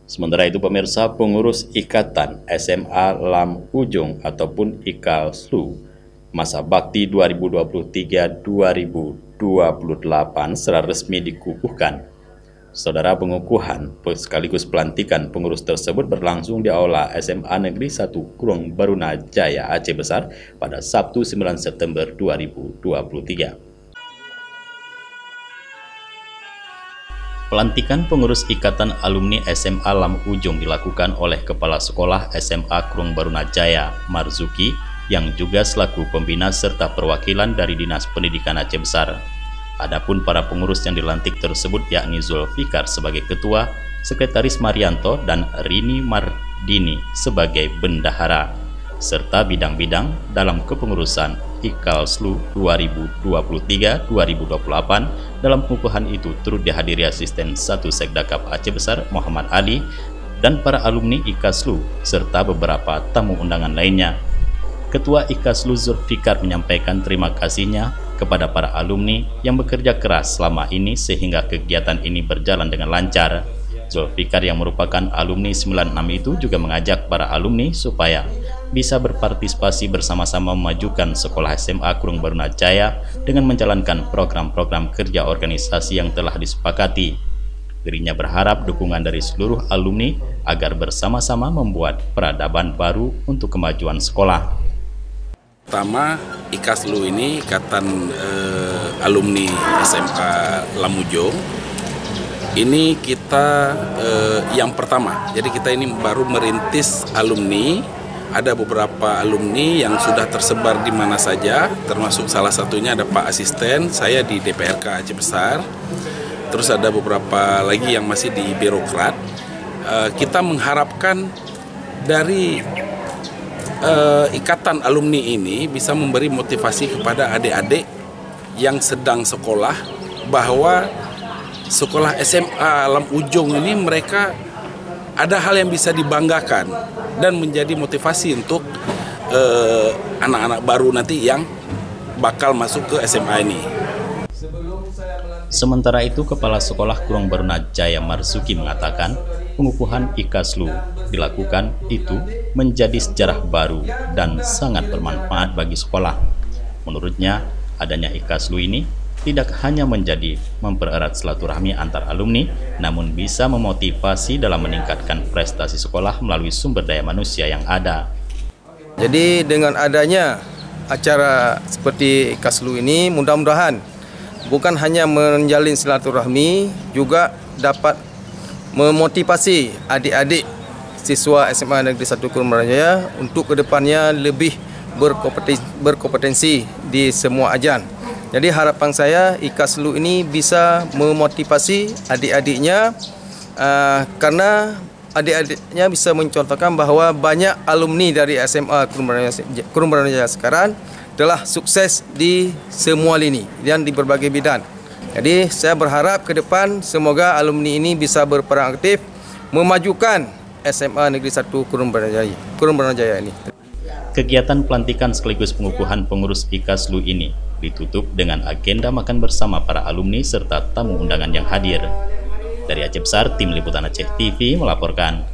Sementara itu pemirsa, pengurus Ikatan SMA Lam Ujung ataupun IKASLU masa bakti 2023-2028 secara resmi dikukuhkan. Saudara, pengukuhan sekaligus pelantikan pengurus tersebut berlangsung di Aula SMA Negeri 1 Krung Barunajaya Aceh Besar pada Sabtu 9 September 2023. Pelantikan pengurus Ikatan Alumni SMA Lam Ujung dilakukan oleh Kepala Sekolah SMA Krung Barunajaya, Marzuki, yang juga selaku pembina serta perwakilan dari Dinas Pendidikan Aceh Besar. Adapun para pengurus yang dilantik tersebut yakni Zulfikar sebagai Ketua, Sekretaris Marianto, dan Rini Mardini sebagai Bendahara, serta bidang-bidang dalam kepengurusan IKASLU 2023-2028. Dalam pengukuhan itu turut dihadiri Asisten 1 Sekdakap Aceh Besar Muhammad Ali dan para alumni IKASLU serta beberapa tamu undangan lainnya. Ketua IKASLU Zulfikar menyampaikan terima kasihnya kepada para alumni yang bekerja keras selama ini sehingga kegiatan ini berjalan dengan lancar. Zulfikar yang merupakan alumni 96 itu juga mengajak para alumni supaya bisa berpartisipasi bersama-sama memajukan sekolah SMA Krung Barunajaya dengan menjalankan program-program kerja organisasi yang telah disepakati. Dirinya berharap dukungan dari seluruh alumni agar bersama-sama membuat peradaban baru untuk kemajuan sekolah. Pertama, IKASLU ini Ikatan Alumni SMA Lam Ujung. Ini kita yang pertama, jadi kita ini baru merintis alumni. Ada beberapa alumni yang sudah tersebar di mana saja, termasuk salah satunya ada Pak Asisten, saya di DPRK Aceh Besar. Terus ada beberapa lagi yang masih di birokrat. Kita mengharapkan dari ikatan alumni ini bisa memberi motivasi kepada adik-adik yang sedang sekolah bahwa sekolah SMA Lam Ujung ini mereka ada hal yang bisa dibanggakan dan menjadi motivasi untuk anak-anak baru nanti yang bakal masuk ke SMA ini. Sementara itu, Kepala Sekolah Krung Barunajaya Marzuki mengatakan pengukuhan IKASLU dilakukan itu menjadi sejarah baru dan sangat bermanfaat bagi sekolah. Menurutnya, adanya IKASLU ini tidak hanya menjadi mempererat silaturahmi antar alumni, namun bisa memotivasi dalam meningkatkan prestasi sekolah melalui sumber daya manusia yang ada. Jadi dengan adanya acara seperti IKASLU ini, mudah-mudahan bukan hanya menjalin silaturahmi, juga dapat memotivasi adik-adik siswa SMA Negeri 1 Krung Barunajaya untuk kedepannya lebih berkompetensi di semua ajan. Jadi harapan saya IKASLU ini bisa memotivasi adik-adiknya karena adik-adiknya bisa mencontohkan bahwa banyak alumni dari SMA Krung Barunajaya sekarang telah sukses di semua lini dan di berbagai bidang. Jadi saya berharap ke depan semoga alumni ini bisa berperan aktif memajukan SMA Negeri 1 Krung Barunajaya ini. Kegiatan pelantikan sekaligus pengukuhan pengurus IKASLU ini ditutup dengan agenda makan bersama para alumni serta tamu undangan yang hadir. Dari Aceh Besar, Tim Liputan Aceh TV melaporkan.